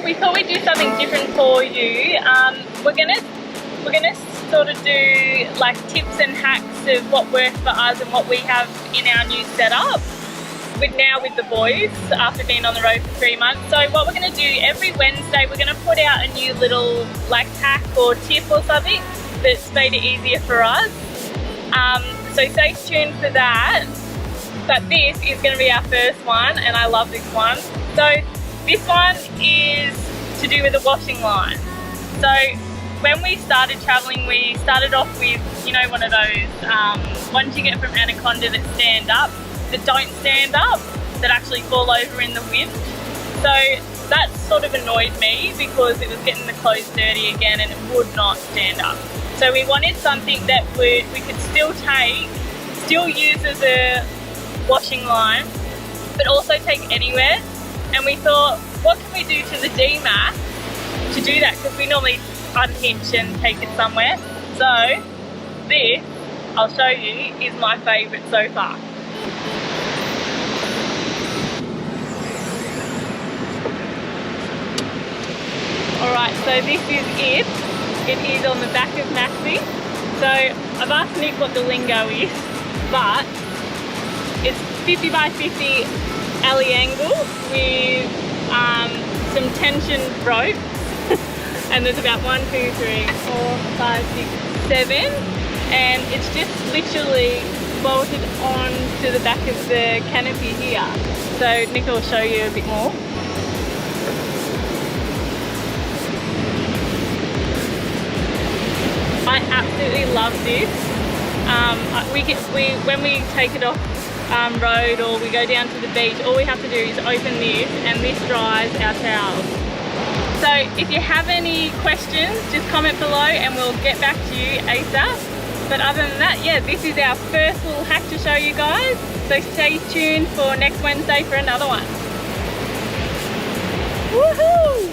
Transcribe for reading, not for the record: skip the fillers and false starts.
we thought we'd do something different for you. We're gonna sort of do like tips and hacks of what works for us and what we have in our new setup with the boys after being on the road for 3 months. So what we're going to do every Wednesday, we're going to put out a new little like hack or tip or something that's made it easier for us. So stay tuned for that. But this is going to be our first one, and I love this one. So this one is to do with the washing line. So when we started traveling, we started off with, you know, one of those ones you get from Anaconda that stand up, that don't stand up, that actually fall over in the wind. So that sort of annoyed me because it was getting the clothes dirty again and it would not stand up. So we wanted something that we could still use as a washing line, but also take anywhere. And we thought, what can we do to the D-mat to do that? Because we normally unhitch and take it somewhere. So this, I'll show you, is my favourite so far. Alright, so this is it. It is on the back of Maxi. So I've asked Nick what the lingo is, but it's 50 by 50 alley angle with some tension ropes. And there's about 1, 2, 3, 4, 5, 6, 7. And it's just literally bolted onto the back of the canopy here. So Nick will show you a bit more. I absolutely love this. When we take it off road or we go down to the beach, all we have to do is open this and this dries our towels. So if you have any questions, just comment below and we'll get back to you ASAP. But other than that, yeah, this is our first little hack to show you guys. So stay tuned for next Wednesday for another one. Woohoo!